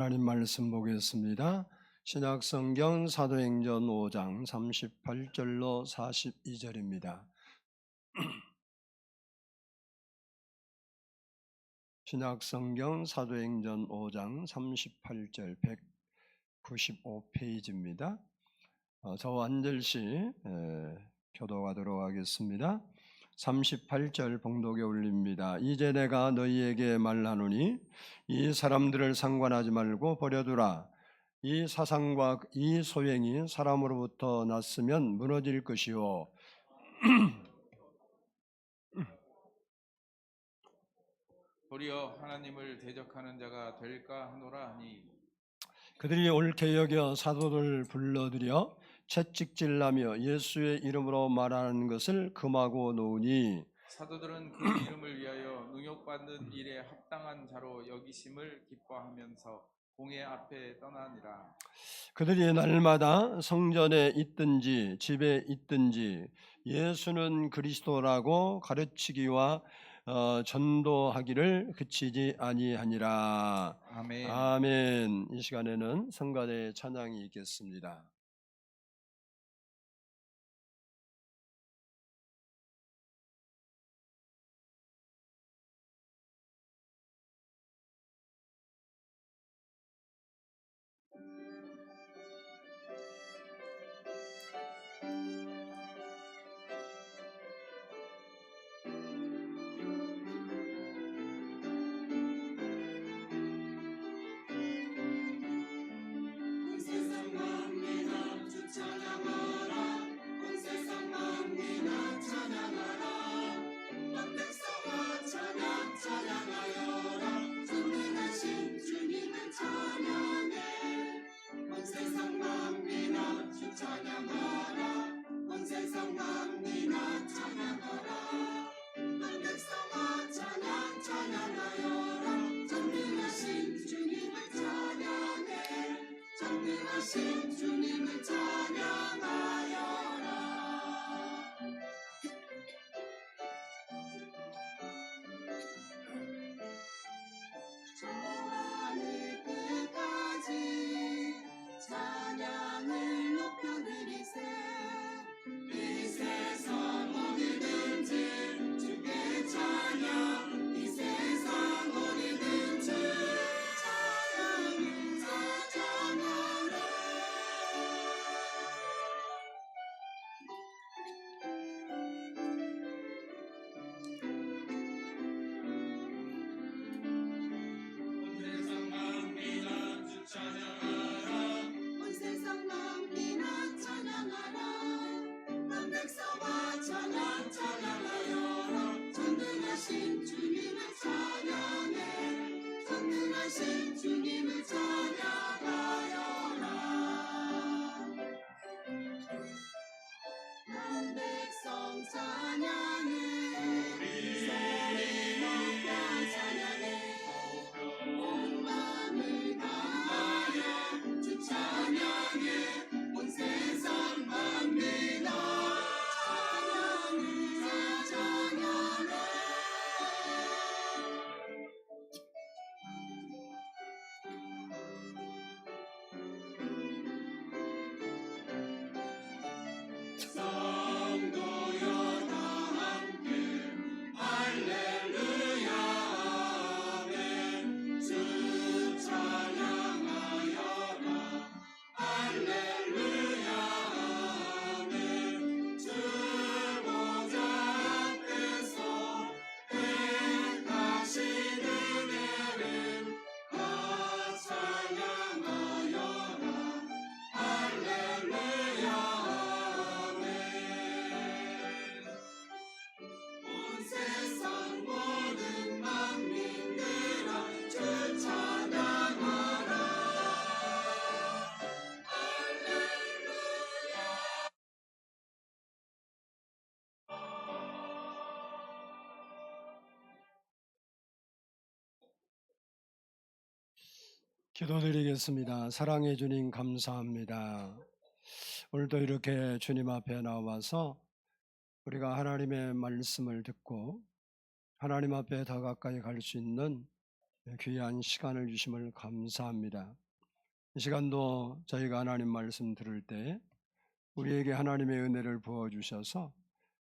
하나님 말씀 보겠습니다. 신약성경 사도행전 5장 38절로 42절입니다. 신약성경 사도행전 5장 38절 195페이지입니다. 저와 한 절씩 교독하도록 하겠습니다. 38절 봉독에 올립니다. 이제 내가 너희에게 말하노니 이 사람들을 상관하지 말고 버려두라. 이 사상과 이 소행이 사람으로부터 났으면 무너질 것이요 도리어 하나님을 대적하는 자가 될까 하노라 하니 그들이 옳게 여겨 사도를 불러들여 채찍질하며 예수의 이름으로 말하는 것을 금하고 놓으니 사도들은 그 이름을 위하여 능욕받는 일에 합당한 자로 여기심을 기뻐하면서 공회 앞에 떠나니라. 그들이 날마다 성전에 있든지 집에 있든지 예수는 그리스도라고 가르치기와 전도하기를 그치지 아니하니라. 아멘. 아멘. 이 시간에는 성가대 찬양이 있겠습니다. 주님을 찬양하여라. 저 하늘 끝까지 찬양을 높여드리세. 이 세상 어디든지 주께 찬양. 이 세상 어디든지 찬양을 찬양하라. 온 세상 만민아 찬양하라. 남백성아 찬양 찬양하여라. 전능하신 주님을 찬양해. 전능하신 주님을 찬양하여라. 남백성 찬양해. 소리 높여 찬양해. 온 마음을 다하여 주 찬양해. 온 세상 만민아 찬양을 찬양하라. 성도여 다 함께 할렐루야 아멘. 주 찬양하여라. 할렐루야 아멘. 주 보좌 앞에서 행하신 은혜를 다 찬양하여라. 할렐루야 아멘. 온 세상 모든 만민들아 주 찬양하라. 할렐루야. 기도드리겠습니다. 사랑해 주님 감사합니다. 오늘도 이렇게 주님 앞에 나와서 우리가 하나님의 말씀을 듣고 하나님 앞에 더 가까이 갈 수 있는 귀한 시간을 주심을 감사합니다. 이 시간도 저희가 하나님 말씀 들을 때 우리에게 하나님의 은혜를 부어주셔서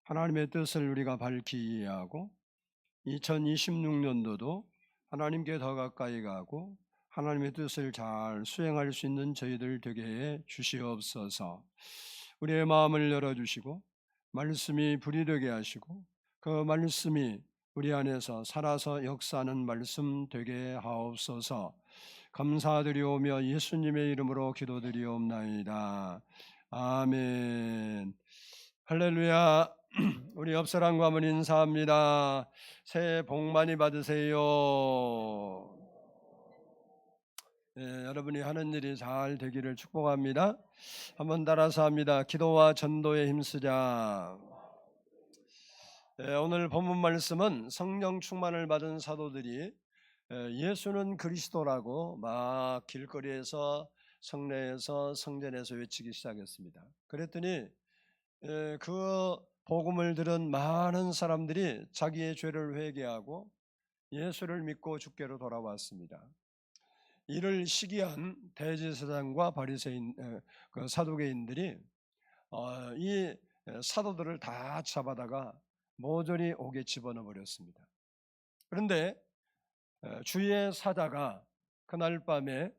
하나님의 뜻을 우리가 밝히 이해하고 2026년도도 하나님께 더 가까이 가고 하나님의 뜻을 잘 수행할 수 있는 저희들 되게 해 주시옵소서. 우리의 마음을 열어주시고 말씀이 불이 되게 하시고 그 말씀이 우리 안에서 살아서 역사하는 말씀 되게 하옵소서. 감사드리오며 예수님의 이름으로 기도드리옵나이다. 아멘. 할렐루야. 우리 옆 사람과 한번 인사합니다. 새해 복 많이 받으세요. 여러분이 하는 일이 잘 되기를 축복합니다. 한번 따라서 합니다. 기도와 전도에 힘쓰자. 오늘 본문 말씀은 성령 충만을 받은 사도들이 예수는 그리스도라고 막 길거리에서 성례에서 성전에서 외치기 시작했습니다. 그랬더니 그 복음을 들은 많은 사람들이 자기의 죄를 회개하고 예수를 믿고 주께로 돌아왔습니다. 이를 시기한 대제사장과 바리새인 그 사두개인들이 이 사도들을 다 잡아다가 모조리 옥에 집어넣어 버렸습니다. 그런데 주의 사자가 그날 밤에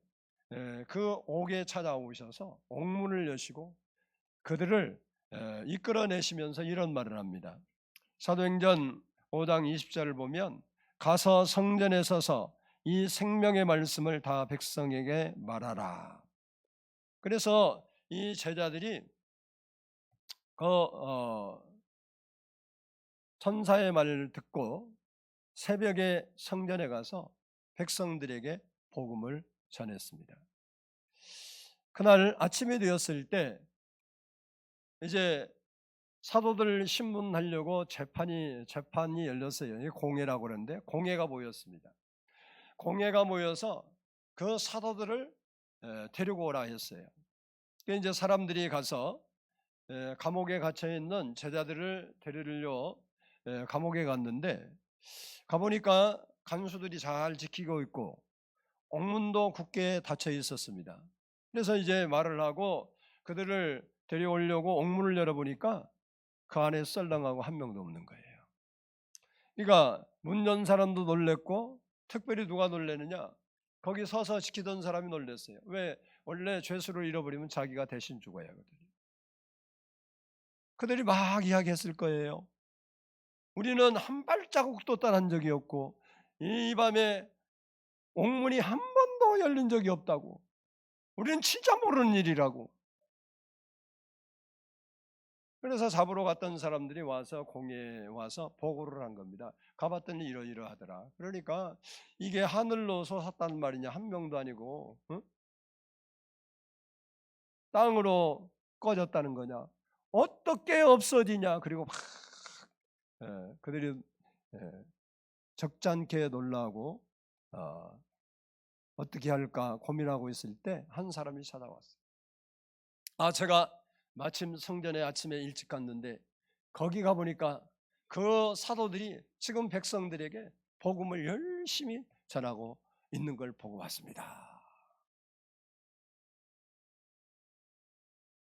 그 옥에 찾아오셔서 옥문을 여시고 그들을 이끌어내시면서 이런 말을 합니다. 사도행전 5장 20절을 보면 가서 성전에 서서 이 생명의 말씀을 다 백성에게 말하라. 그래서 이 제자들이 그 천사의 말을 듣고 새벽에 성전에 가서 백성들에게 복음을 전했습니다. 그날 아침이 되었을 때 이제 사도들 신문하려고 재판이 열렸어요. 이 공회라고 그러는데 공회가 모였습니다. 공회가 모여서 그 사도들을 데리고 오라 했어요. 이제 사람들이 가서 감옥에 갇혀 있는 제자들을 데리러 감옥에 갔는데 가보니까 간수들이 잘 지키고 있고 옥문도 굳게 닫혀 있었습니다. 그래서 이제 말을 하고 그들을 데려오려고 옥문을 열어보니까 그 안에 썰렁하고 한 명도 없는 거예요. 그러니까 문 연 사람도 놀랬고 특별히 누가 놀래느냐? 거기 서서 지키던 사람이 놀랬어요. 왜? 원래 죄수를 잃어버리면 자기가 대신 죽어야 하거든요. 그들이 막 이야기했을 거예요. 우리는 한 발자국도 떠난 적이 없고 이 밤에 옥문이 한 번도 열린 적이 없다고. 우리는 진짜 모르는 일이라고. 그래서 잡으러 갔던 사람들이 와서 공회에 와서 보고를 한 겁니다. 가봤더니 이러이러하더라. 그러니까 이게 하늘로 솟았다는 말이냐, 한 명도 아니고 땅으로 꺼졌다는 거냐, 어떻게 없어지냐. 그리고 막 그들이 적잖게 놀라고 어떻게 할까 고민하고 있을 때 한 사람이 찾아왔어요. 제가 마침 성전에 아침에 일찍 갔는데 거기 가보니까 그 사도들이 지금 백성들에게 복음을 열심히 전하고 있는 걸 보고 왔습니다.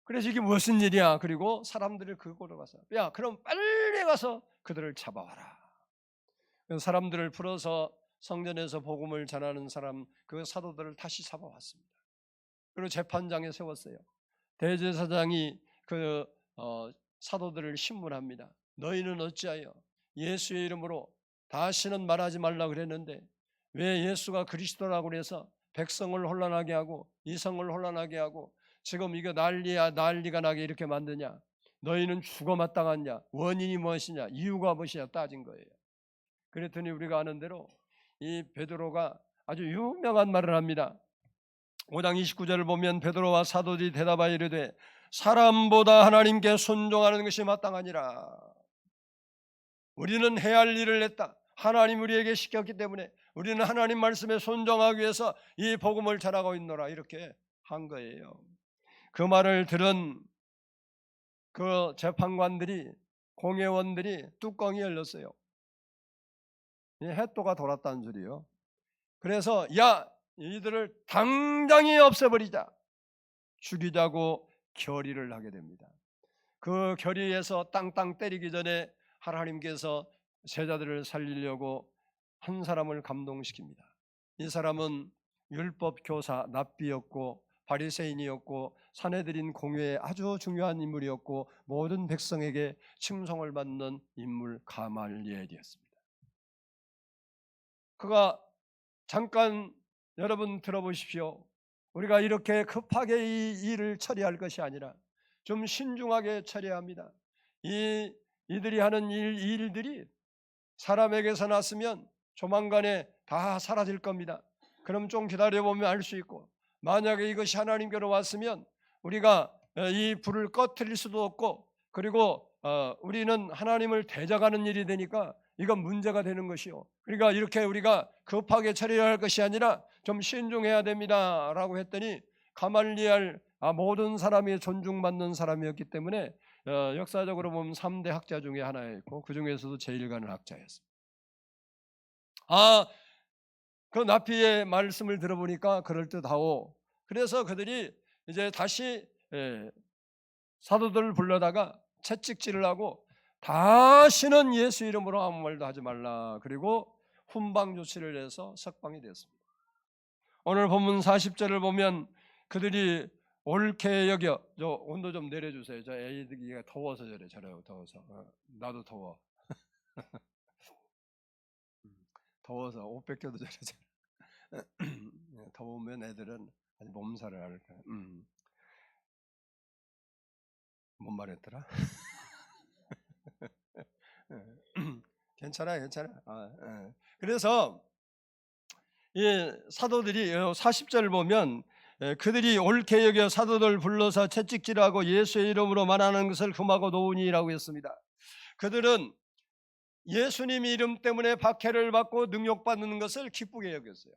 그래서 이게 무슨 일이야? 그리고 사람들을 그곳으로 가서 야, 그럼 빨리 가서 그들을 잡아와라. 그래서 사람들을 풀어서 성전에서 복음을 전하는 사람 그 사도들을 다시 잡아왔습니다. 그리고 재판장에 세웠어요. 대제사장이 그 사도들을 신문합니다. 너희는 어찌하여 예수의 이름으로 다시는 말하지 말라 그랬는데 왜 예수가 그리스도라고 그래서 백성을 혼란하게 하고 이성을 혼란하게 하고 지금 이거 난리가 나게 이렇게 만드냐? 너희는 죽어 마땅하냐? 원인이 무엇이냐? 이유가 무엇이냐? 따진 거예요. 그랬더니 우리가 아는 대로 이 베드로가 아주 유명한 말을 합니다. 5장 29절을 보면 베드로와 사도들이 대답하여 이르되 사람보다 하나님께 순종하는 것이 마땅하니라. 우리는 해야 할 일을 했다. 하나님 우리에게 시켰기 때문에 우리는 하나님 말씀에 순종하기 위해서 이 복음을 전하고 있노라. 이렇게 한 거예요. 그 말을 들은 그 재판관들이 공회원들이 뚜껑이 열렸어요. 햇도가 돌았다는 소리요. 그래서 야, 이들을 당장에 없애버리자, 죽이자고 결의를 하게 됩니다. 그 결의에서 땅땅 때리기 전에 하나님께서 제자들을 살리려고 한 사람을 감동시킵니다. 이 사람은 율법 교사 납비였고 바리새인이었고 사내들인 공회의 아주 중요한 인물이었고 모든 백성에게 칭송을 받는 인물 가말리엘이었습니다. 그가 잠깐, 여러분 들어보십시오. 우리가 이렇게 급하게 이 일을 처리할 것이 아니라 좀 신중하게 처리합니다. 이들이 하는 일들이 사람에게서 났으면 조만간에 다 사라질 겁니다. 그럼 좀 기다려보면 알 수 있고, 만약에 이것이 하나님께로 왔으면 우리가 이 불을 꺼트릴 수도 없고, 그리고 우리는 하나님을 대적하는 일이 되니까 이건 문제가 되는 것이요. 그러니까 이렇게 우리가 급하게 처리할 것이 아니라 좀 신중해야 됩니다 라고 했더니, 가말리엘 모든 사람이 존중받는 사람이었기 때문에 역사적으로 보면 3대 학자 중에 하나였고 그 중에서도 제일 가는 학자였습니다. 그 나피의 말씀을 들어보니까 그럴듯하오. 그래서 그들이 이제 다시 사도들을 불러다가 채찍질을 하고 다시는 예수 이름으로 아무 말도 하지 말라, 그리고 훈방 조치를 해서 석방이 됐습니다. 오늘 본문 40절을 보면 그들이 옳게 여겨, 저 온도 좀 내려주세요. 저 애들이 더워서 저래요. 더워서. 나도 더워. 더워서 옷 벗겨도 저래. 더우면 애들은 아주 몸살을 앓을까. 뭔 말했더라? 괜찮아. 그래서 이 사도들이 40절을 보면 그들이 옳게 여겨 사도들 불러서 채찍질하고 예수의 이름으로 말하는 것을 금하고 놓으니라고 했습니다. 그들은 예수님 이름 때문에 박해를 받고 능욕받는 것을 기쁘게 여겼어요.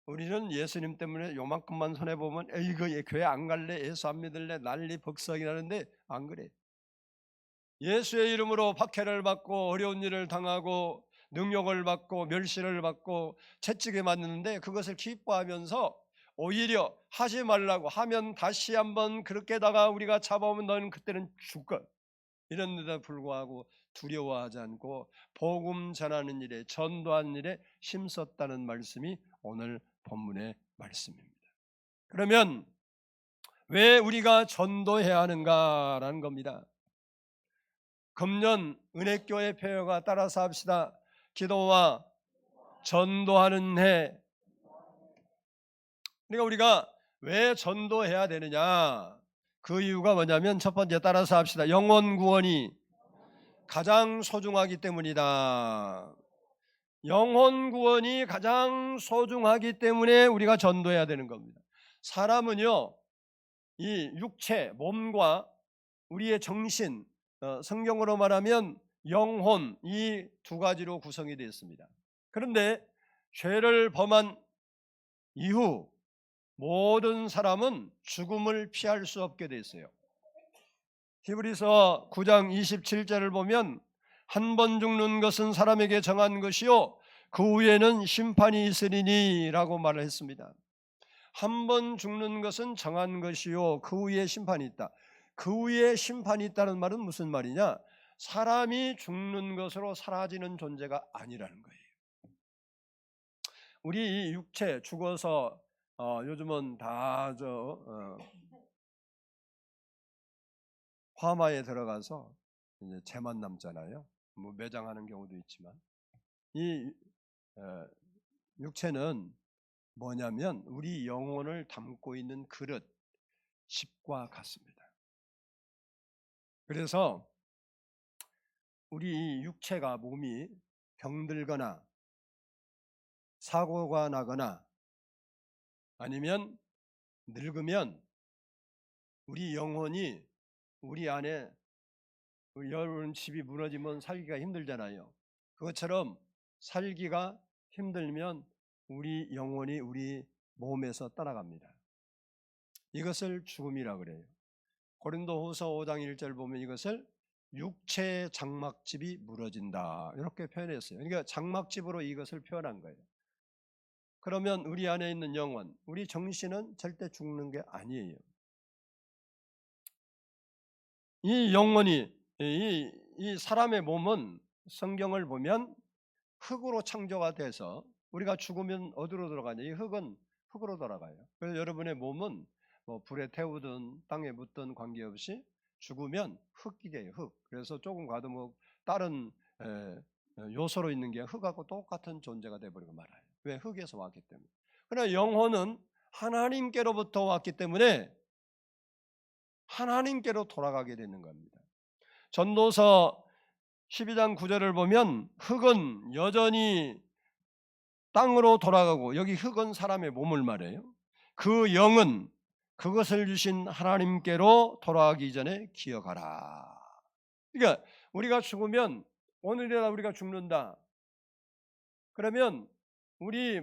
우리는 예수님 때문에 요만큼만 손해보면 이거 교회 안 갈래, 예수 안 믿을래, 난리 법석이 나는데 안 그래. 예수의 이름으로 박해를 받고 어려운 일을 당하고 능욕을 받고 멸시를 받고 채찍에 맞는데 그것을 기뻐하면서 오히려 하지 말라고 하면 다시 한번 그렇게다가 우리가 잡아오면 너는 그때는 죽어, 이런 데다 불구하고 두려워하지 않고 복음 전하는 일에, 전도하는 일에 힘썼다는 말씀이 오늘 본문의 말씀입니다. 그러면 왜 우리가 전도해야 하는가라는 겁니다. 금년 은혜교회 표어가 따라서 합시다. 기도와 전도하는 해. 그러니까 우리가 왜 전도해야 되느냐, 그 이유가 뭐냐면 첫 번째, 따라서 합시다. 영혼 구원이 가장 소중하기 때문이다. 영혼 구원이 가장 소중하기 때문에 우리가 전도해야 되는 겁니다. 사람은요, 이 육체, 몸과 우리의 정신, 성경으로 말하면 영혼, 이 두 가지로 구성이 되어 있습니다. 그런데 죄를 범한 이후 모든 사람은 죽음을 피할 수 없게 되어 있어요. 히브리서 9장 27절을 보면 한 번 죽는 것은 사람에게 정한 것이요 그 후에는 심판이 있으리니 라고 말을 했습니다. 한 번 죽는 것은 정한 것이요 그 후에 심판이 있다. 그 후에 심판이 있다는 말은 무슨 말이냐, 사람이 죽는 것으로 사라지는 존재가 아니라는 거예요. 우리 이 육체 죽어서 요즘은 다 화마에 들어가서 이제 재만 남잖아요. 뭐 매장하는 경우도 있지만, 이 육체는 뭐냐면 우리 영혼을 담고 있는 그릇, 집과 같습니다. 그래서 우리 육체가, 몸이 병들거나 사고가 나거나 아니면 늙으면 우리 영혼이, 우리 안에, 여러분 집이 무너지면 살기가 힘들잖아요. 그것처럼 살기가 힘들면 우리 영혼이 우리 몸에서 떠나갑니다. 이것을 죽음이라고 그래요. 고린도후서 5장 1절 보면 이것을 육체의 장막집이 무너진다 이렇게 표현했어요. 그러니까 장막집으로 이것을 표현한 거예요. 그러면 우리 안에 있는 영혼, 우리 정신은 절대 죽는 게 아니에요. 이 영혼이, 이 사람의 몸은 성경을 보면 흙으로 창조가 돼서 우리가 죽으면 어디로 돌아가냐? 이 흙은 흙으로 돌아가요. 그래서 여러분의 몸은 뭐 불에 태우든 땅에 묻든 관계없이 죽으면 흙이 돼요. 흙. 그래서 조금 가도 뭐 다른 요소로 있는 게 흙하고 똑같은 존재가 돼버리고 말아요. 왜? 흙에서 왔기 때문에. 그러나 영혼은 하나님께로부터 왔기 때문에 하나님께로 돌아가게 되는 겁니다. 전도서 12장 9절을 보면 흙은 여전히 땅으로 돌아가고, 여기 흙은 사람의 몸을 말해요. 그 영은 그것을 주신 하나님께로 돌아가기 전에 기억하라. 그러니까 우리가 죽으면, 오늘이라 우리가 죽는다 그러면 우리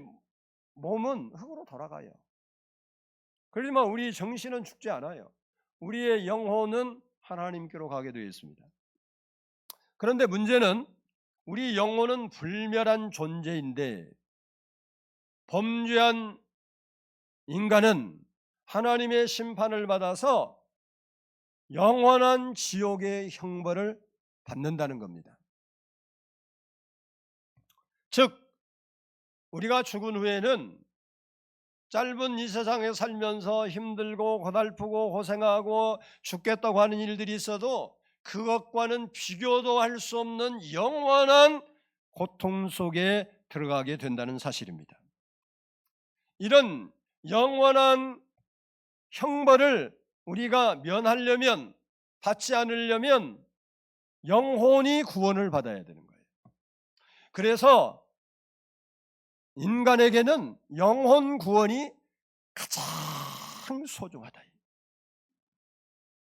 몸은 흙으로 돌아가요. 그렇지만 우리 정신은 죽지 않아요. 우리의 영혼은 하나님께로 가게 되어 있습니다. 그런데 문제는 우리 영혼은 불멸한 존재인데 범죄한 인간은 하나님의 심판을 받아서 영원한 지옥의 형벌을 받는다는 겁니다. 즉 우리가 죽은 후에는 짧은 이 세상에 살면서 힘들고 고달프고 고생하고 죽겠다고 하는 일들이 있어도 그것과는 비교도 할 수 없는 영원한 고통 속에 들어가게 된다는 사실입니다. 이런 영원한 형벌을 우리가 면하려면, 받지 않으려면 영혼이 구원을 받아야 되는 거예요. 그래서 인간에게는 영혼 구원이 가장 소중하다.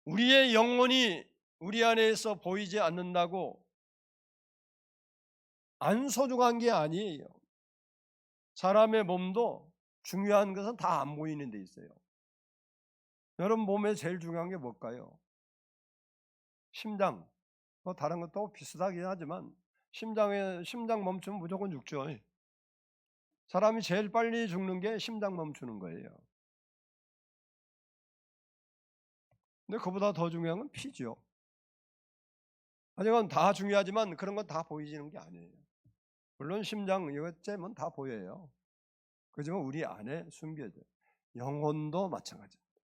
우리의 영혼이 우리 안에서 보이지 않는다고 안 소중한 게 아니에요. 사람의 몸도 중요한 것은 다 안 보이는 데 있어요. 여러분 몸에 제일 중요한 게 뭘까요? 심장. 뭐 다른 것도 비슷하긴 하지만 심장 멈추면 무조건 죽죠. 사람이 제일 빨리 죽는 게 심장 멈추는 거예요. 근데 그보다 더 중요한 건 피죠. 하여간 다 중요하지만 그런 건 다 보이지는 게 아니에요. 물론 심장 이것쯤은 다 보여요. 그렇지만 우리 안에 숨겨져요. 영혼도 마찬가지입니다.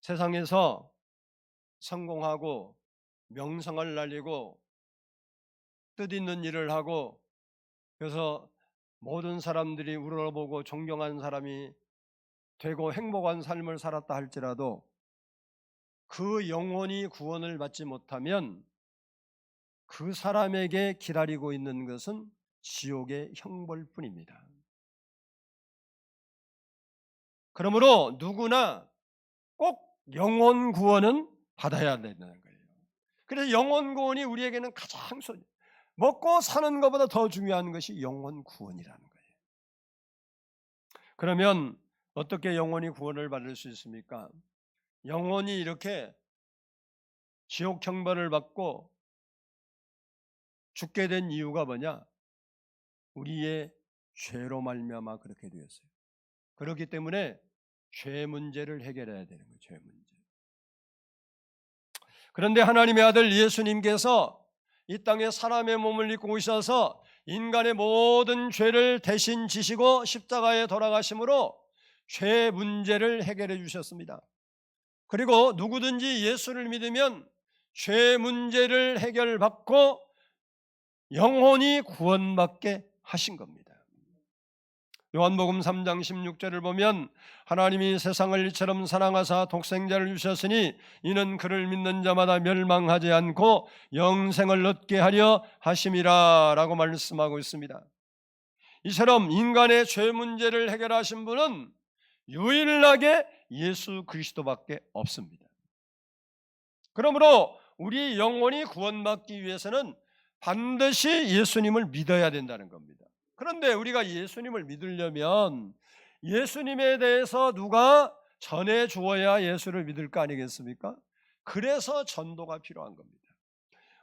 세상에서 성공하고 명성을 날리고 뜻있는 일을 하고, 그래서 모든 사람들이 우러러보고 존경하는 사람이 되고 행복한 삶을 살았다 할지라도 그 영혼이 구원을 받지 못하면 그 사람에게 기다리고 있는 것은 지옥의 형벌뿐입니다. 그러므로 누구나 꼭 영혼 구원은 받아야 된다는 거예요. 그래서 영혼 구원이 우리에게는 가장 먹고 사는 것보다 더 중요한 것이 영혼 구원이라는 거예요. 그러면 어떻게 영혼이 구원을 받을 수 있습니까? 영혼이 이렇게 지옥 형벌을 받고 죽게 된 이유가 뭐냐? 우리의 죄로 말미암아 그렇게 되었어요. 그렇기 때문에 죄 문제를 해결해야 되는 거예요. 죄 문제. 그런데 하나님의 아들 예수님께서 이 땅에 사람의 몸을 입고 오셔서 인간의 모든 죄를 대신 지시고 십자가에 돌아가심으로 죄 문제를 해결해 주셨습니다. 그리고 누구든지 예수를 믿으면 죄 문제를 해결받고 영혼이 구원받게 하신 겁니다. 요한복음 3장 16절을 보면 하나님이 세상을 이처럼 사랑하사 독생자를 주셨으니 이는 그를 믿는 자마다 멸망하지 않고 영생을 얻게 하려 하심이라 라고 말씀하고 있습니다. 이처럼 인간의 죄 문제를 해결하신 분은 유일하게 예수 그리스도밖에 없습니다. 그러므로 우리 영혼이 구원받기 위해서는 반드시 예수님을 믿어야 된다는 겁니다. 그런데 우리가 예수님을 믿으려면 예수님에 대해서 누가 전해 주어야 예수를 믿을 거 아니겠습니까? 그래서 전도가 필요한 겁니다.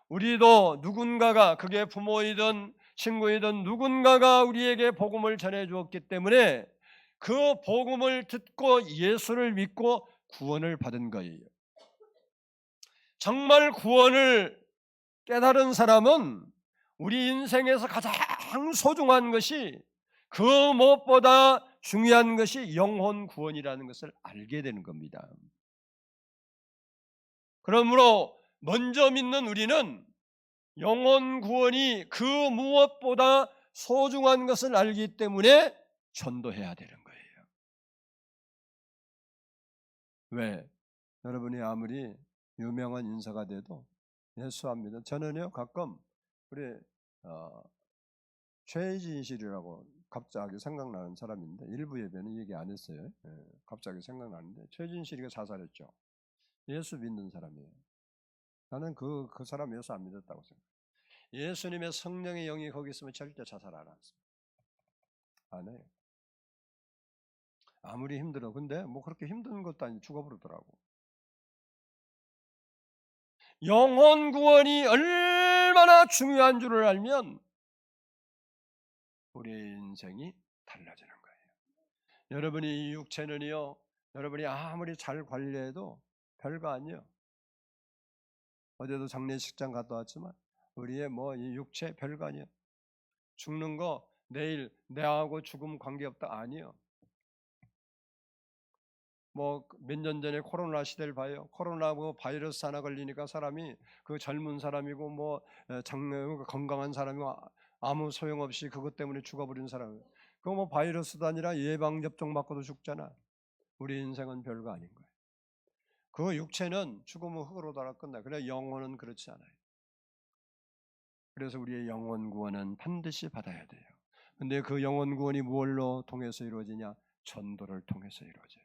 우리도 누군가가, 그게 부모이든 친구이든 누군가가 우리에게 복음을 전해 주었기 때문에 그 복음을 듣고 예수를 믿고 구원을 받은 거예요. 정말 구원을 깨달은 사람은 우리 인생에서 가장 소중한 것이, 그 무엇보다 중요한 것이 영혼 구원이라는 것을 알게 되는 겁니다. 그러므로 먼저 믿는 우리는 영혼 구원이 그 무엇보다 소중한 것을 알기 때문에 전도해야 되는 거예요. 왜? 여러분이 아무리 유명한 인사가 돼도 예수 안 믿어. 저는요 가끔 우리 최진실이라고 갑자기 생각나는 사람인데, 일부 예배는 얘기 안 했어요. 갑자기 생각나는데 최진실이가 자살했죠. 예수 믿는 사람이에요. 나는 그 사람 예수 안 믿었다고 생각해요. 예수님의 성령의 영이 거기 있으면 절대 자살 안 했습니다. 안 해요. 아무리 힘들어. 근데 뭐 그렇게 힘든 것도 아니고 죽어버리더라고. 영혼 구원이 얼마나 중요한 줄을 알면 우리의 인생이 달라지는 거예요. 여러분이 이 육체는요, 여러분이 아무리 잘 관리해도 별거 아니에요. 어제도 장례식장 갔다 왔지만 우리의 뭐 이 육체 별거 아니에요. 죽는 거 내일 내하고 죽음 관계없다 아니에요. 뭐 몇 년 전에 코로나 시대를 봐요. 코로나 뭐 바이러스 하나 걸리니까 사람이, 그 젊은 사람이고 뭐 건강한 사람이고 아무 소용없이 그것 때문에 죽어버린 사람, 그거 뭐 바이러스도 아니라 예방 접종 맞고도 죽잖아. 우리 인생은 별거 아닌 거예요. 그 육체는 죽으면 흙으로 돌아 끝나. 그래 영혼은 그렇지 않아요. 그래서 우리의 영혼 구원은 반드시 받아야 돼요. 근데 그 영혼 구원이 무엇로 통해서 이루어지냐? 전도를 통해서 이루어져요.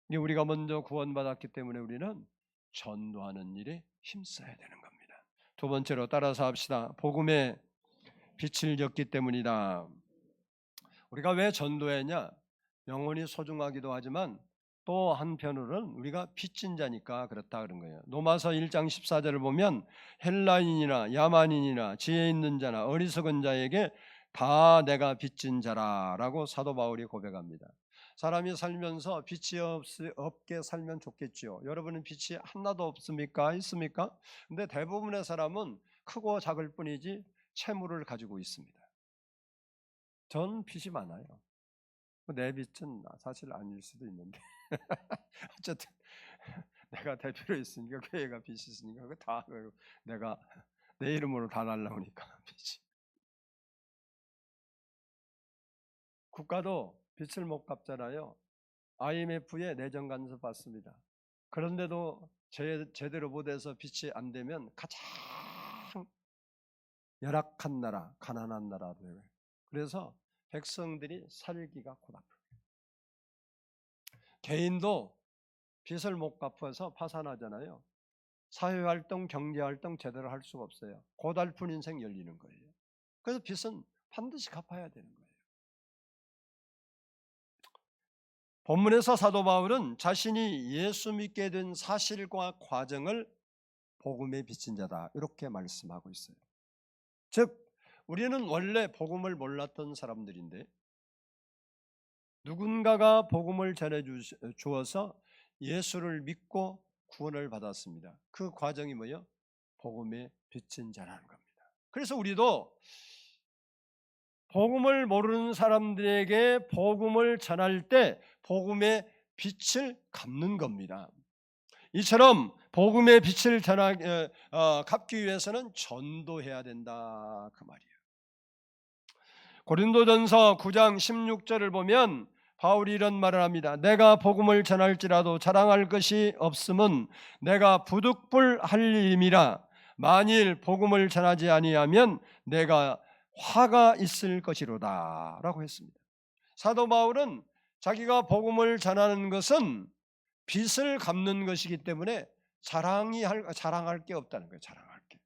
이게 우리가 먼저 구원받았기 때문에 우리는 전도하는 일에 힘써야 되는 겁니다. 두 번째로 따라서 합시다. 복음의 빛을 졌기 때문이다. 우리가 왜 전도했냐? 영혼이 소중하기도 하지만 또 한편으로는 우리가 빚진 자니까 그렇다 그런 거예요. 로마서 1장 14절을 보면 헬라인이나 야만인이나 지혜 있는 자나 어리석은 자에게 다 내가 빚진 자라라고 사도 바울이 고백합니다. 사람이 살면서 빚이 없게 살면 좋겠죠. 여러분은 빚이 하나도 없습니까? 있습니까? 근데 대부분의 사람은 크고 작을 뿐이지 채무를 가지고 있습니다. 전 빚이 많아요. 내 빚은 사실 아닐 수도 있는데 어쨌든 내가 대표로 있으니까, 교회가 빚이 있으니까 그거 다 내가 내 이름으로 다 날라오니까 빚이. 국가도 빚을 못 갚잖아요. IMF에 내정 간섭 받습니다. 그런데도 제대로 못해서 빚이 안 되면 가장 열악한 나라, 가난한 나라도. 그래서 백성들이 살기가 고달프고, 개인도 빚을 못 갚아서 파산하잖아요. 사회활동, 경제활동 제대로 할 수가 없어요. 고달픈 인생 열리는 거예요. 그래서 빚은 반드시 갚아야 되는 거예요. 본문에서 사도 바울은 자신이 예수 믿게 된 사실과 과정을 복음에 비친 자다 이렇게 말씀하고 있어요. 즉 우리는 원래 복음을 몰랐던 사람들인데 누군가가 복음을 전해 주어서 예수를 믿고 구원을 받았습니다. 그 과정이 뭐예요? 복음에 비친 자라는 겁니다. 그래서 우리도 복음을 모르는 사람들에게 복음을 전할 때 복음의 빛을 갚는 겁니다. 이처럼 복음의 빛을 갚기 위해서는 전도해야 된다 그 말이에요. 고린도전서 9장 16절을 보면 바울이 이런 말을 합니다. 내가 복음을 전할지라도 자랑할 것이 없음은 내가 부득불할 일임이라. 만일 복음을 전하지 아니하면 내가 화가 있을 것이로다 라고 했습니다. 사도 바울은 자기가 복음을 전하는 것은 빚을 갚는 것이기 때문에 자랑할 게 없다는 거예요. 자랑할 게.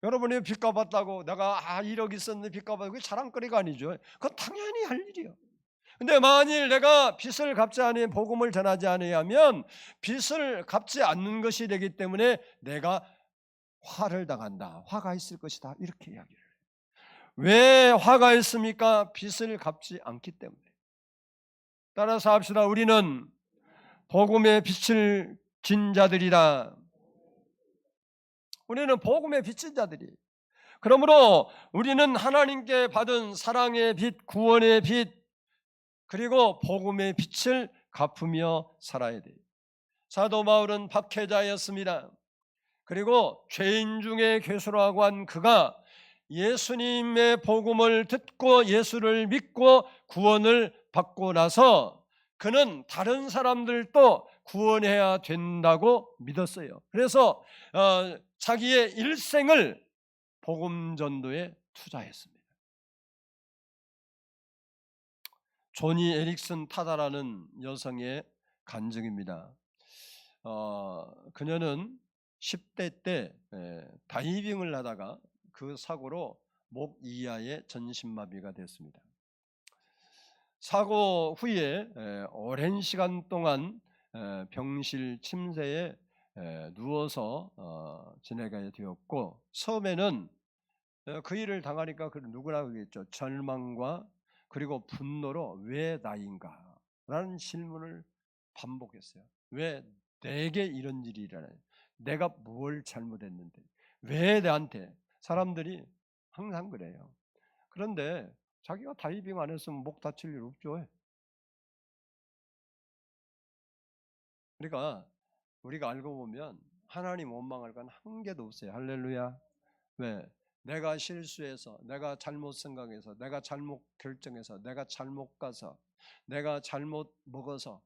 여러분이 빚 갚았다고 내가 1억 있었는데 빚 갚았다고 그게 자랑거리가 아니죠. 그건 당연히 할 일이요. 근데 만일 내가 빚을 갚지 아니하면 복음을 전하지 아니하면 빚을 갚지 않는 것이 되기 때문에 내가 화를 당한다. 화가 있을 것이다. 이렇게 이야기를 해요. 왜 화가 있습니까? 빚을 갚지 않기 때문에. 따라서 합시다. 우리는 복음의 빛을 진 자들이다. 우리는 복음의 빛인 자들이. 그러므로 우리는 하나님께 받은 사랑의 빛, 구원의 빛, 그리고 복음의 빛을 갚으며 살아야 돼요. 사도 바울은 박해자였습니다. 그리고 죄인 중에 괴수라고 한 그가 예수님의 복음을 듣고 예수를 믿고 구원을 받고 나서 그는 다른 사람들도 구원해야 된다고 믿었어요. 그래서 자기의 일생을 복음 전도에 투자했습니다. 조니 에릭슨 타다라는 여성의 간증입니다. 그녀는 10대 때 다이빙을 하다가 그 사고로 목 이하에 전신마비가 됐습니다. 사고 후에 오랜 시간 동안 병실 침대에 누워서 지내게 되었고, 처음에는 그 일을 당하니까 누구나 그러겠죠. 절망과 그리고 분노로 왜 나인가? 라는 질문을 반복했어요. 왜 내게 이런 일이 일어나요? 내가 뭘 잘못했는데? 왜 나한테? 사람들이 항상 그래요. 그런데 자기가 다이빙 안 했으면 목 다칠 일 없죠. 그러니까 우리가 알고 보면 하나님 원망할 건 한 개도 없어요. 할렐루야. 왜? 내가 실수해서, 내가 잘못 생각해서, 내가 잘못 결정해서, 내가 잘못 가서, 내가 잘못 먹어서,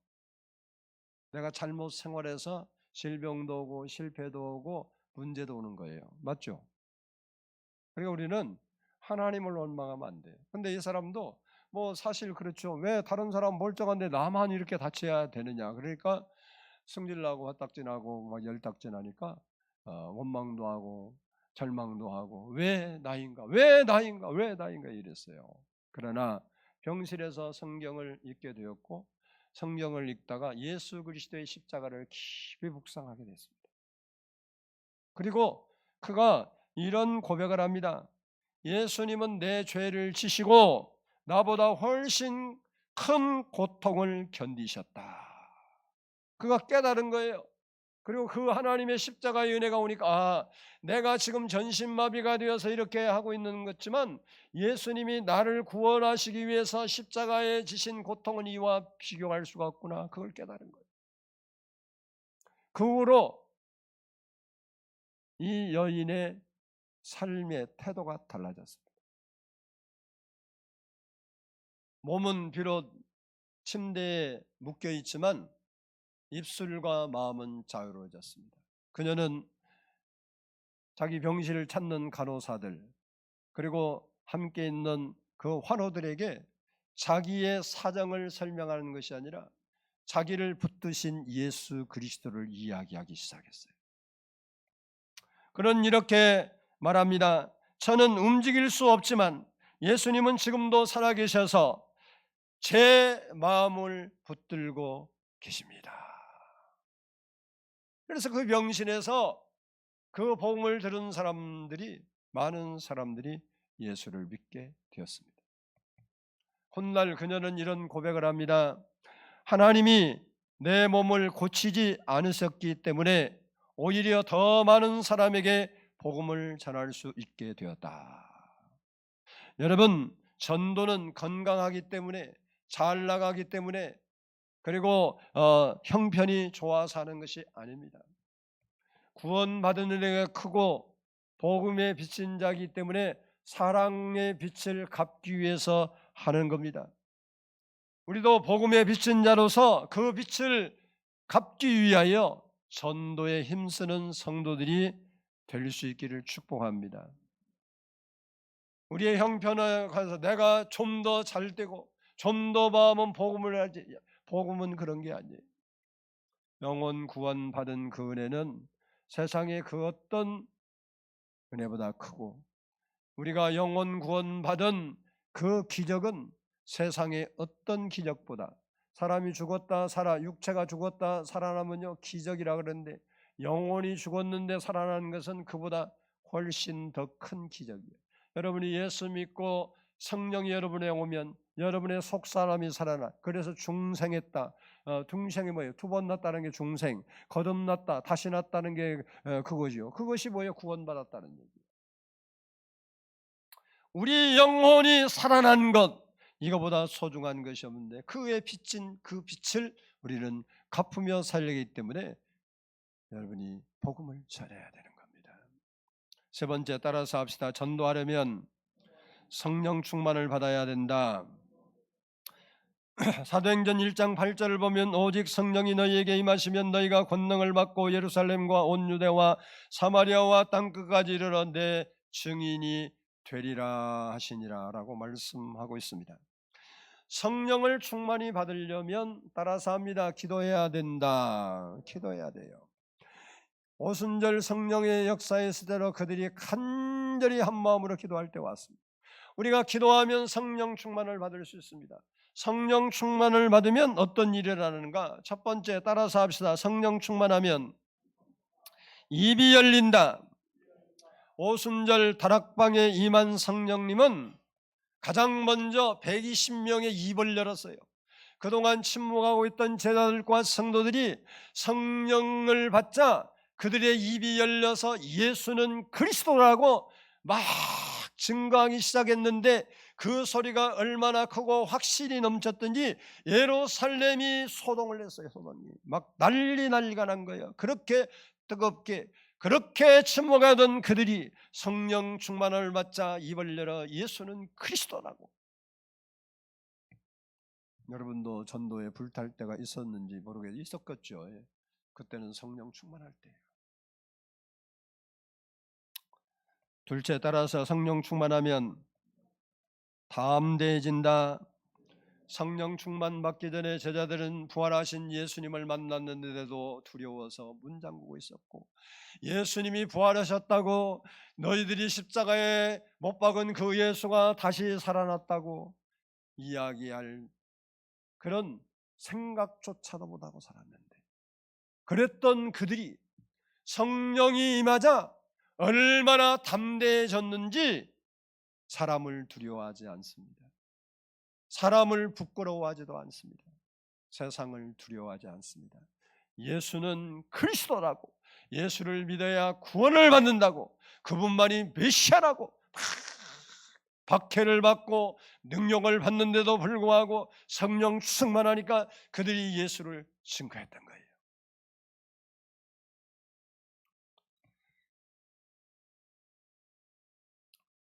내가 잘못 생활해서 질병도 오고 실패도 오고 문제도 오는 거예요. 맞죠? 그러니까 우리는 하나님을 원망하면 안 돼요. 근데 이 사람도 뭐 사실 그렇죠. 왜 다른 사람 멀쩡한데 나만 이렇게 다쳐야 되느냐. 그러니까 승질나고 화딱지나고 막 열딱지나니까 원망도 하고 절망도 하고 왜 나인가 왜 나인가 왜 나인가 이랬어요. 그러나 병실에서 성경을 읽게 되었고 성경을 읽다가 예수 그리스도의 십자가를 깊이 묵상하게 됐습니다. 그리고 그가 이런 고백을 합니다. 예수님은 내 죄를 지시고 나보다 훨씬 큰 고통을 견디셨다. 그가 깨달은 거예요. 그리고 그 하나님의 십자가의 은혜가 오니까 내가 지금 전신마비가 되어서 이렇게 하고 있는 것지만 예수님이 나를 구원하시기 위해서 십자가에 지신 고통은 이와 비교할 수가 없구나. 그걸 깨달은 거예요. 그 후로 이 여인의 삶의 태도가 달라졌습니다. 몸은 비록 침대에 묶여 있지만 입술과 마음은 자유로워졌습니다. 그녀는 자기 병실을 찾는 간호사들 그리고 함께 있는 그 환우들에게 자기의 사정을 설명하는 것이 아니라 자기를 붙드신 예수 그리스도를 이야기하기 시작했어요. 그는 이렇게 말합니다. 저는 움직일 수 없지만 예수님은 지금도 살아계셔서 제 마음을 붙들고 계십니다. 그래서 그 병실에서 그 복음을 들은 사람들이 많은 사람들이 예수를 믿게 되었습니다. 훗날 그녀는 이런 고백을 합니다. 하나님이 내 몸을 고치지 않으셨기 때문에 오히려 더 많은 사람에게 복음을 전할 수 있게 되었다. 여러분, 전도는 건강하기 때문에 잘 나가기 때문에 그리고 형편이 좋아서 하는 것이 아닙니다. 구원받은 은혜가 크고 복음의 빛인 자이기 때문에 사랑의 빛을 갚기 위해서 하는 겁니다. 우리도 복음의 빛인 자로서 그 빛을 갚기 위하여 전도에 힘쓰는 성도들이 될 수 있기를 축복합니다. 우리의 형편에 가서 내가 좀 더 잘 되고 좀 더 마음은 복음을 하지, 복음은 그런 게 아니에요. 영혼 구원 받은 그 은혜는 세상의 그 어떤 은혜보다 크고 우리가 영혼 구원 받은 그 기적은 세상의 어떤 기적보다 사람이 죽었다 살아 육체가 죽었다 살아나면요 기적이라 그러는데 영혼이 죽었는데 살아나는 것은 그보다 훨씬 더 큰 기적이에요. 여러분이 예수 믿고 성령이 여러분에 오면 여러분의 속 사람이 살아나. 그래서 중생했다. 중생이 뭐예요? 두 번 났다는 게 중생. 거듭났다. 다시 났다는 게 그거죠. 그것이 뭐예요? 구원받았다는 얘기예요. 우리 영혼이 살아난 것, 이거보다 소중한 것이 없는데 그에 비친 그 빛을 우리는 갚으며 살리기 때문에 여러분이 복음을 전해야 되는 겁니다. 세 번째, 따라서 합시다. 전도하려면 성령 충만을 받아야 된다. 사도행전 1장 8절을 보면 오직 성령이 너희에게 임하시면 너희가 권능을 받고 예루살렘과 온 유대와 사마리아와 땅끝까지 이르러 내 증인이 되리라 하시니라 라고 말씀하고 있습니다. 성령을 충만히 받으려면 따라서 합니다. 기도해야 된다. 기도해야 돼요. 오순절 성령의 역사의 시대로 그들이 간절히 한 마음으로 기도할 때 왔습니다. 우리가 기도하면 성령 충만을 받을 수 있습니다. 성령 충만을 받으면 어떤 일이 일어나는가? 첫 번째, 따라서 합시다. 성령 충만하면 입이 열린다. 오순절 다락방에 임한 성령님은 가장 먼저 120명의 입을 열었어요. 그동안 침묵하고 있던 제자들과 성도들이 성령을 받자 그들의 입이 열려서 예수는 그리스도라고 막 증거하기 시작했는데 그 소리가 얼마나 크고 확실히 넘쳤던지 예루살렘이 소동을 했어요. 소동이 막 난리가 난 거예요. 그렇게 뜨겁게 그렇게 침묵하던 그들이 성령 충만을 받자 입을 열어 예수는 그리스도라고. 여러분도 전도에 불탈 때가 있었는지 모르겠어요. 있었겠죠. 그때는 성령 충만할 때예요. 둘째, 따라서 성령 충만하면 담대해진다. 성령 충만 받기 전에 제자들은 부활하신 예수님을 만났는데도 두려워서 문 잠그고 있었고, 예수님이 부활하셨다고, 너희들이 십자가에 못 박은 그 예수가 다시 살아났다고 이야기할 그런 생각조차도 못하고 살았는데, 그랬던 그들이 성령이 임하자 얼마나 담대해졌는지 사람을 두려워하지 않습니다. 사람을 부끄러워하지도 않습니다. 세상을 두려워하지 않습니다. 예수는 그리스도라고, 예수를 믿어야 구원을 받는다고, 그분만이 메시아라고 박해를 받고 능력을 받는데도 불구하고 성령 충만하니까 그들이 예수를 증거했던 거예요.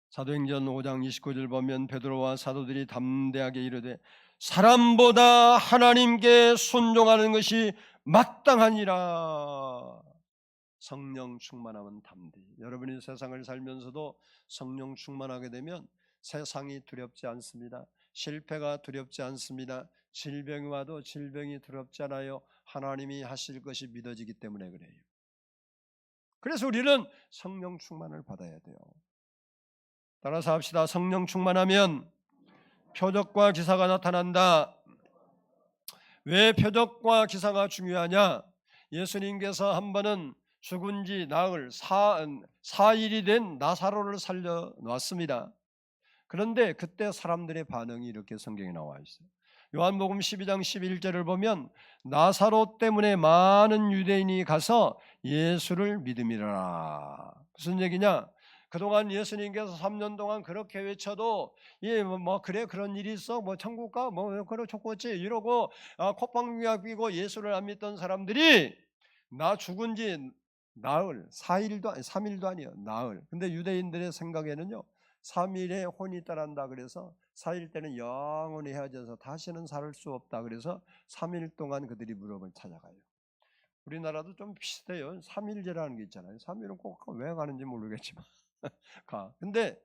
사도행전 5장 29절 보면 베드로와 사도들이 담대하게 이르되 사람보다 하나님께 순종하는 것이 마땅하니라. 성령 충만하면 담대. 여러분이 세상을 살면서도 성령 충만하게 되면 세상이 두렵지 않습니다. 실패가 두렵지 않습니다. 질병이 와도 질병이 두렵지 않아요. 하나님이 하실 것이 믿어지기 때문에 그래요. 그래서 우리는 성령 충만을 받아야 돼요. 따라서 합시다. 성령 충만하면 표적과 기사가 나타난다. 왜 표적과 기사가 중요하냐? 예수님께서 한 번은 죽은 지 나흘 4일이 된 나사로를 살려놨습니다. 그런데 그때 사람들의 반응이 이렇게 성경에 나와 있어요. 요한복음 12장 11절을 보면 나사로 때문에 많은 유대인이 가서 예수를 믿음이라. 무슨 얘기냐? 그동안 예수님께서 3년 동안 그렇게 외쳐도 그래 그런 일이 있어 천국 가 그래 좋겠지 이러고 콧방귀가 끼고 예수를 안 믿던 사람들이 나 죽은 지 나흘 4일도 아니 3일도 아니에요. 나흘. 근데 유대인들의 생각에는요 3일에 혼이 떠난다 그래서 4일 때는 영원히 헤어져서 다시는 살 수 없다 그래서 3일 동안 그들이 무릎을 찾아가요. 우리나라도 좀 비슷해요. 3일제라는 게 있잖아요. 3일은 꼭 왜 가는지 모르겠지만 가. 근데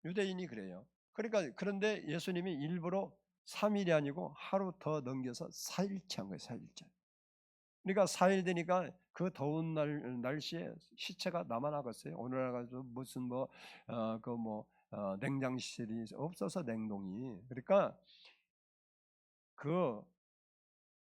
유대인이 그래요. 그런데 예수님이 일부러 3일이 아니고 하루 더 넘겨서 4일째 한 거예요. 4일째. 그러니까 4일 되니까 그 더운 날씨에 시체가 남아나갔어요. 오늘날 가서 무슨 냉장실이 없어서 냉동이. 그러니까 그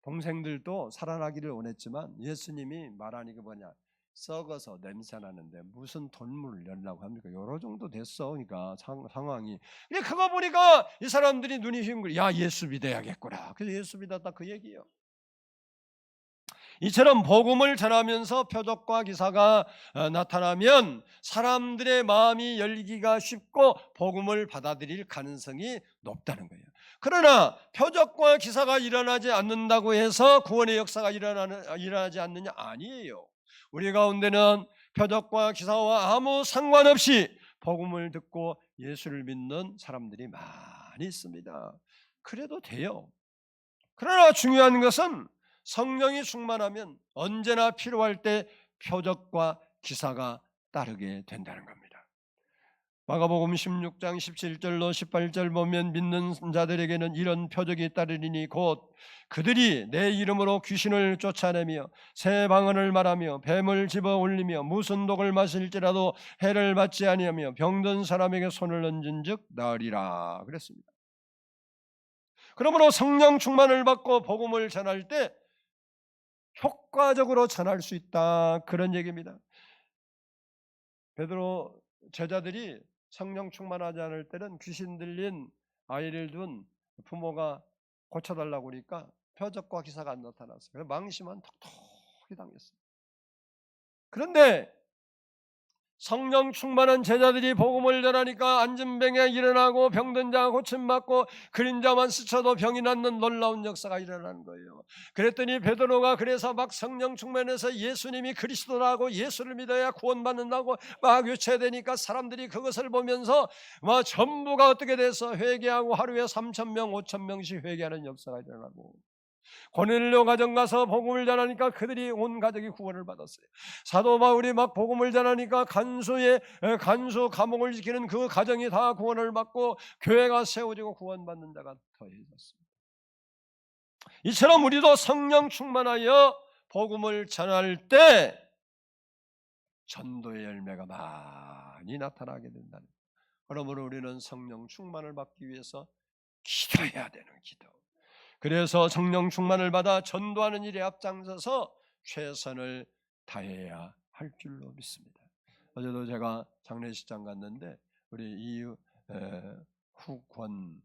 동생들도 살아나기를 원했지만 예수님이 말하니까 뭐냐? 썩어서 냄새 나는데 무슨 돈물을 내려고 합니까? 요러 정도 됐어. 그러니까 상황이. 그거 보니까 이 사람들이 눈이 휘은 거야. 야, 예수 믿어야겠구나. 그래서 예수 믿었다 그 얘기예요. 이처럼 복음을 전하면서 표적과 기사가 나타나면 사람들의 마음이 열리기가 쉽고 복음을 받아들일 가능성이 높다는 거예요. 그러나 표적과 기사가 일어나지 않는다고 해서 구원의 역사가 일어나지 않느냐? 아니에요. 우리 가운데는 표적과 기사와 아무 상관없이 복음을 듣고 예수를 믿는 사람들이 많이 있습니다. 그래도 돼요. 그러나 중요한 것은 성령이 충만하면 언제나 필요할 때 표적과 기사가 따르게 된다는 겁니다. 마가복음 16장 17절로 18절 보면 믿는 자들에게는 이런 표적이 따르리니 곧 그들이 내 이름으로 귀신을 쫓아내며 새 방언을 말하며 뱀을 집어 올리며 무슨 독을 마실지라도 해를 받지 아니하며 병든 사람에게 손을 얹은즉 나으리라 그랬습니다. 그러므로 성령 충만을 받고 복음을 전할 때 효과적으로 전할 수 있다 그런 얘기입니다. 베드로 제자들이 성령 충만하지 않을 때는 귀신 들린 아이를 둔 부모가 고쳐달라고 하니까 표적과 기사가 안 나타났어요. 그래서 망심한 톡톡히 당했어요. 그런데 성령 충만한 제자들이 복음을 전하니까 앉은 병에 일어나고 병든 자가 고침받고 그림자만 스쳐도 병이 낫는 놀라운 역사가 일어나는 거예요. 그랬더니 베드로가 그래서 막 성령 충만해서 예수님이 그리스도라고 예수를 믿어야 구원받는다고 막 외쳐야 되니까 사람들이 그것을 보면서 막 전부가 어떻게 돼서 회개하고 하루에 3,000명 5,000명씩 회개하는 역사가 일어나고 고넬료 가정 가서 복음을 전하니까 그들이 온 가족이 구원을 받았어요. 사도 바울이 막 복음을 전하니까 간수 감옥을 지키는 그 가정이 다 구원을 받고 교회가 세워지고 구원받는 자가 더해졌습니다. 이처럼 우리도 성령 충만하여 복음을 전할 때 전도의 열매가 많이 나타나게 된다는 거예요. 그러므로 우리는 성령 충만을 받기 위해서 기도해야 되는 기도. 그래서 성령 충만을 받아 전도하는 일에 앞장서서 최선을 다해야 할 줄로 믿습니다. 어제도 제가 장례식장 갔는데 우리 후권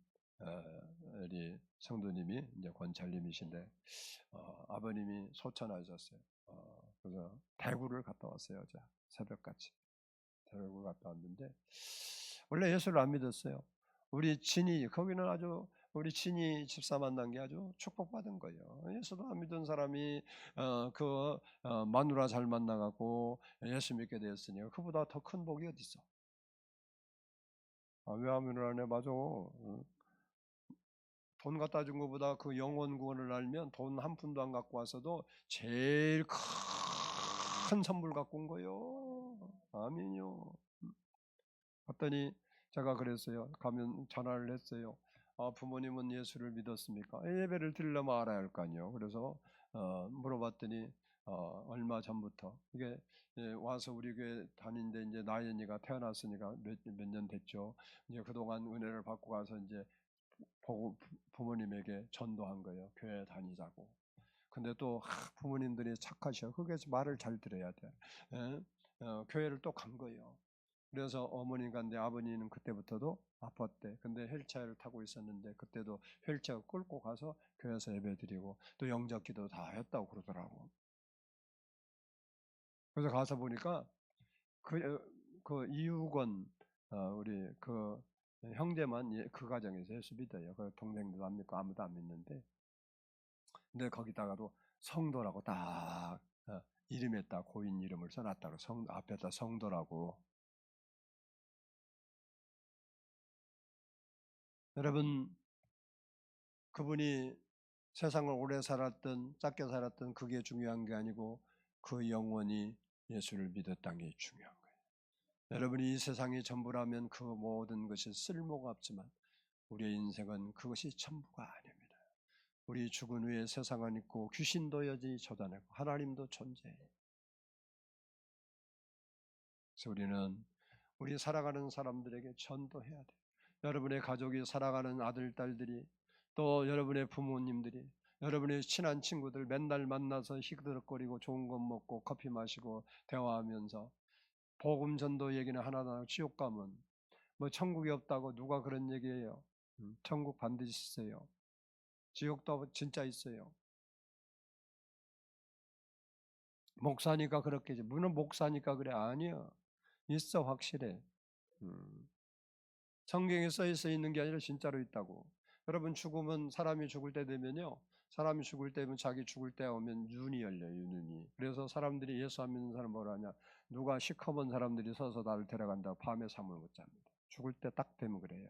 우리 성도님이 이제 권찰님이신데 아버님이 소천하셨어요. 그래서 대구를 갔다 왔어요. 어제 새벽같이 대구 갔다 왔는데 원래 예수를 안 믿었어요. 우리 진이 거기는 아주 우리 친이 집사 만난 게 아주 축복받은 거예요. 예수도 안 믿은 사람이 마누라 잘 만나갖고 예수 믿게 되었으니까 그보다 더 큰 복이 어디 있어? 왜 아멘을 안 해? 맞아. 돈 갖다 준 것보다 그 영혼 구원을 알면 돈 한 푼도 안 갖고 와서도 제일 큰 선물 갖고 온 거예요. 아멘요. 갔더니 제가 그랬어요. 가면 전화를 했어요. 부모님은 예수를 믿었습니까? 예배를 드리려면 알아야 할 거 아니에요. 그래서 물어봤더니 얼마 전부터 이게 와서 우리 교회 다니는데 이제 나연이가 태어났으니까 몇 년 됐죠. 이제 그동안 은혜를 받고 가서 이제 부모님에게 전도한 거예요. 교회 다니자고. 근데 또 부모님들이 착하셔. 거기서 말을 잘 들어야 돼. 교회를 또 간 거예요. 그래서 어머니가 간데 아버님은 그때부터도 아팠대. 근데 휠체어를 타고 있었는데 그때도 휠체어 끌고 가서 교회에서 예배드리고 또 영접기도 다 했다고 그러더라고. 그래서 가서 보니까 그 이유건 우리 그 형제만 그 가정에서 예수 믿어요. 그 동생들도 안 믿고 아무도 안 믿는데, 근데 거기다가도 성도라고 딱 이름에다 고인 이름을 써놨다고 앞에다 성도라고. 여러분, 그분이 세상을 오래 살았던 짧게 살았던 그게 중요한 게 아니고 그 영혼이 예수를 믿었다는 게 중요한 거예요. 여러분이 이 세상이 전부라면 그 모든 것이 쓸모가 없지만 우리의 인생은 그것이 전부가 아닙니다. 우리 죽은 후에 세상은 있고 귀신도 여전히 쫓아내고 하나님도 존재해요. 그래서 우리는 우리 살아가는 사람들에게 전도해야 돼요. 여러분의 가족이 살아가는 아들, 딸들이 또 여러분의 부모님들이 여러분의 친한 친구들 맨날 만나서 시끄럽거리고 좋은 것 먹고 커피 마시고 대화하면서 복음 전도 얘기는 하나도 안 하고 지옥 가면 뭐 천국이 없다고 누가 그런 얘기해요. 천국 반드시 있어요. 지옥도 진짜 있어요. 목사니까 그렇겠지. 물론 목사니까 그래. 아니야. 있어 확실해. 성경에 써 있는 게 아니라 진짜로 있다고. 여러분 죽으면 사람이 죽을 때 되면요. 사람이 죽을 때면 자기 죽을 때 오면 눈이 열려요. 눈이. 그래서 사람들이 예수 안 믿는 사람 뭐라 하냐. 누가 시커먼 사람들이 서서 나를 데려간다. 밤에 잠을 못 잡니다. 죽을 때 딱 되면 그래요.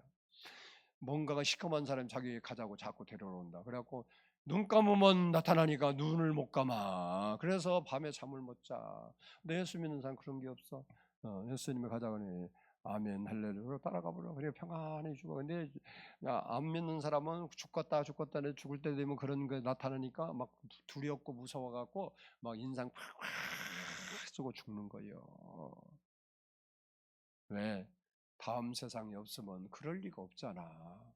뭔가가 시커먼 사람이 자기 가자고 자꾸 데려온다. 그래갖고 눈 감으면 나타나니까 눈을 못 감아. 그래서 밤에 잠을 못 자. 근데 예수 믿는 사람 그런 게 없어. 예수님이 가자고 하니 아멘 할렐루야 따라가 보라. 그래 평안히 죽어. 근데 안 믿는 사람은 죽겠다 죽을 때 되면 그런 게 나타나니까 막 두렵고 무서워갖고 막 인상 팍팍 쓰고 죽는 거예요. 왜? 다음 세상이 없으면 그럴 리가 없잖아.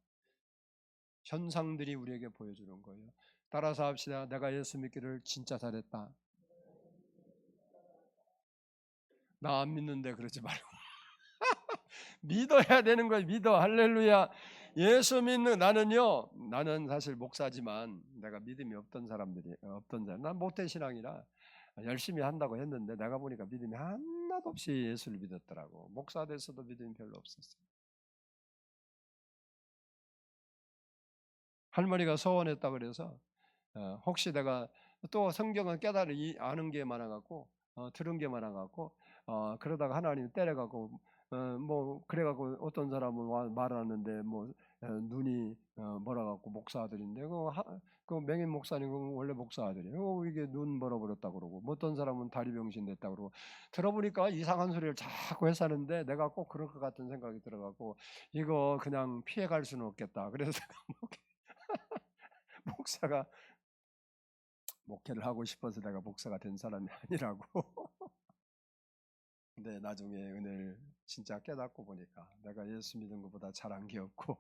현상들이 우리에게 보여주는 거예요. 따라서 합시다. 내가 예수 믿기를 진짜 잘했다. 나 안 믿는데 그러지 말고 믿어야 되는 거예요. 믿어. 할렐루야. 예수 믿는 나는 사실 목사지만 내가 믿음이 없던 사람 난 모태 신앙이라 열심히 한다고 했는데 내가 보니까 믿음이 하나도 없이 예수를 믿었더라고. 목사 돼서도 믿음이 별로 없었어요. 할머니가 소원했다 그래서 혹시 내가 또 성경은 아는 게 많아갖고 들은 게 많아갖고 그러다가 하나님 때려갖고 뭐 그래갖고 어떤 사람은 말하는데 뭐 눈이 멀어갖고 목사 아들인데 그 맹인 목사님 원래 목사 아들이에요. 이게 눈 멀어버렸다 그러고 뭐 어떤 사람은 다리 병신 됐다 그러고 들어보니까 이상한 소리를 자꾸 해사는데 내가 꼭 그럴 것 같은 생각이 들어갖고 이거 그냥 피해갈 수는 없겠다. 그래서 목사가 목회를 하고 싶어서 내가 목사가 된 사람이 아니라고. 근데 나중에 은혜를 진짜 깨닫고 보니까 내가 예수 믿은 것보다 잘한 게 없고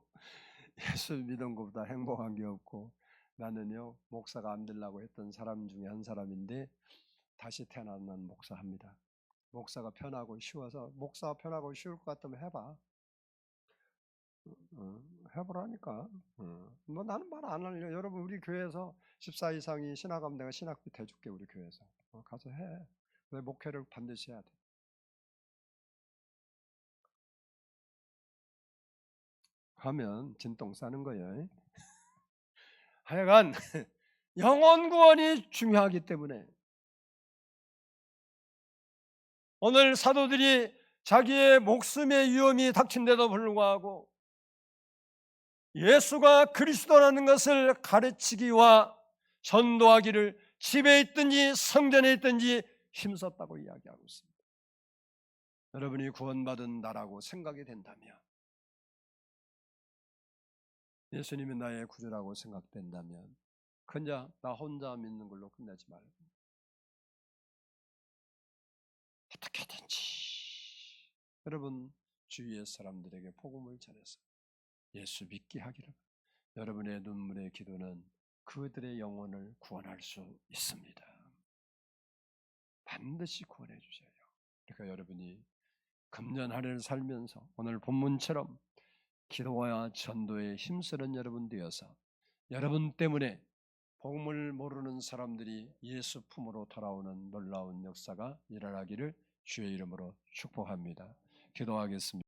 예수 믿은 것보다 행복한 게 없고 나는요 목사가 안 되려고 했던 사람 중에 한 사람인데 다시 태어난 목사합니다. 목사가 편하고 쉬워서 목사가 편하고 쉬울 것 같으면 해봐. 해보라니까. 뭐 나는 말 안 할래. 여러분 우리 교회에서 14 이상이 신학하면 내가 신학비 대줄게. 우리 교회에서 가서 해. 왜 목회를 반드시 해야 돼. 하면 진똥 싸는 거예요. 하여간 영혼 구원이 중요하기 때문에 오늘 사도들이 자기의 목숨의 위험이 닥친데도 불구하고 예수가 그리스도라는 것을 가르치기와 전도하기를 집에 있든지 성전에 있든지 힘썼다고 이야기하고 있습니다. 여러분이 구원받은 나라고 생각이 된다면, 예수님이 나의 구주라고 생각된다면 그냥 나 혼자 믿는 걸로 끝내지 말고 어떻게든지 여러분 주위의 사람들에게 복음을 전해서 예수 믿게 하기를. 여러분의 눈물의 기도는 그들의 영혼을 구원할 수 있습니다. 반드시 구원해 주셔요. 그러니까 여러분이 금년 한 해를 살면서 오늘 본문처럼 기도와 전도에 힘쓰는 여러분 되어서 여러분 때문에 복음을 모르는 사람들이 예수 품으로 돌아오는 놀라운 역사가 일어나기를 주의 이름으로 축복합니다. 기도하겠습니다.